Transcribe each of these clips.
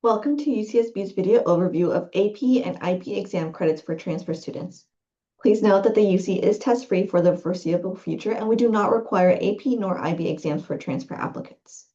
Welcome to UCSB's video overview of AP and IB exam credits for transfer students. Please note that the UC is test-free for the foreseeable future, and we do not require AP nor IB exams for transfer applicants.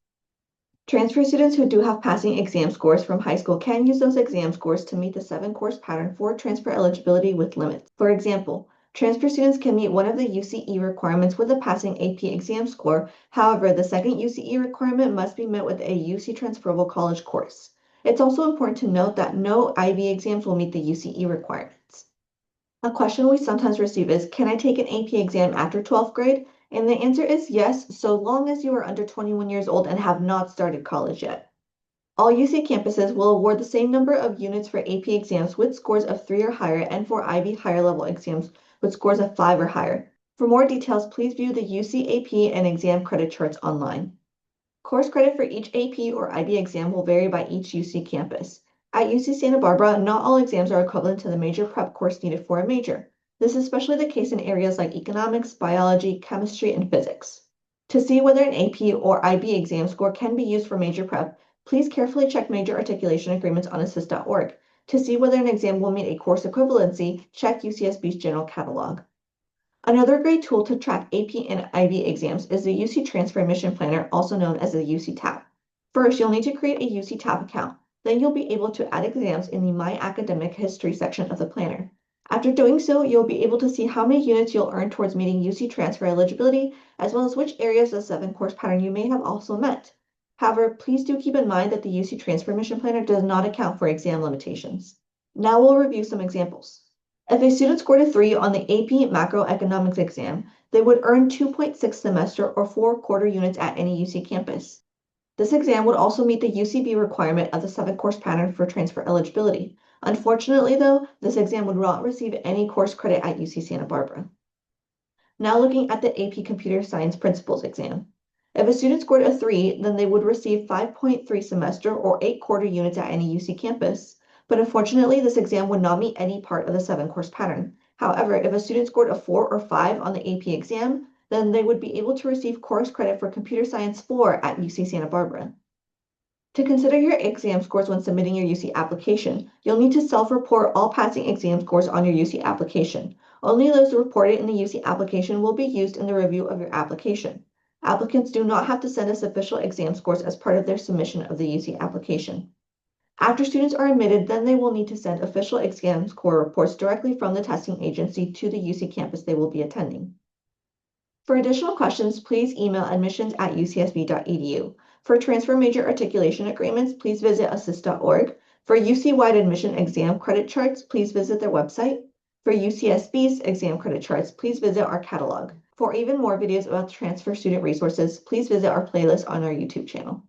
Transfer students who do have passing exam scores from high school can use those exam scores to meet the 7-course pattern for transfer eligibility with limits. For example, transfer students can meet one of the UCE requirements with a passing AP exam score. However, the second UCE requirement must be met with a UC transferable college course. It's also important to note that no IB exams will meet the UCE requirements. A question we sometimes receive is, can I take an AP exam after 12th grade? And the answer is yes, so long as you are under 21 years old and have not started college yet. All UC campuses will award the same number of units for AP exams with scores of 3 or higher, and for IB higher level exams with scores of 5 or higher. For more details, please view the UC AP and exam credit charts online. Course credit for each AP or IB exam will vary by each UC campus. At UC Santa Barbara, not all exams are equivalent to the major prep course needed for a major. This is especially the case in areas like economics, biology, chemistry, and physics. To see whether an AP or IB exam score can be used for major prep, please carefully check major articulation agreements on assist.org. To see whether an exam will meet a course equivalency, check UCSB's general catalog. Another great tool to track AP and IB exams is the UC Transfer Admission Planner, also known as the UC tab. First, you'll need to create a UC tab account. Then you'll be able to add exams in the My Academic History section of the planner. After doing so, you'll be able to see how many units you'll earn towards meeting UC transfer eligibility, as well as which areas of the 7-course pattern you may have also met. However, please do keep in mind that the UC Transfer Admission Planner does not account for exam limitations. Now we'll review some examples. If a student scored a 3 on the AP macroeconomics exam, they would earn 2.6 semester or 4 quarter units at any UC campus. This exam would also meet the UCB requirement of the 7-course pattern for transfer eligibility. Unfortunately, though, this exam would not receive any course credit at UC Santa Barbara. Now looking at the AP Computer Science Principles exam. If a student scored a 3, then they would receive 5.3 semester or 8 quarter units at any UC campus. But unfortunately, this exam would not meet any part of the 7-course pattern. However, if a student scored a 4 or 5 on the AP exam, then they would be able to receive course credit for Computer Science 4 at UC Santa Barbara. To consider your exam scores when submitting your UC application, you'll need to self-report all passing exam scores on your UC application. Only those reported in the UC application will be used in the review of your application. Applicants do not have to send us official exam scores as part of their submission of the UC application. After students are admitted, then they will need to send official exam score reports directly from the testing agency to the UC campus they will be attending. For additional questions, please email admissions@ucsb.edu. For transfer major articulation agreements, please visit assist.org. For UC-wide admission exam credit charts, please visit their website. For UCSB's exam credit charts, please visit our catalog. For even more videos about transfer student resources, please visit our playlist on our YouTube channel.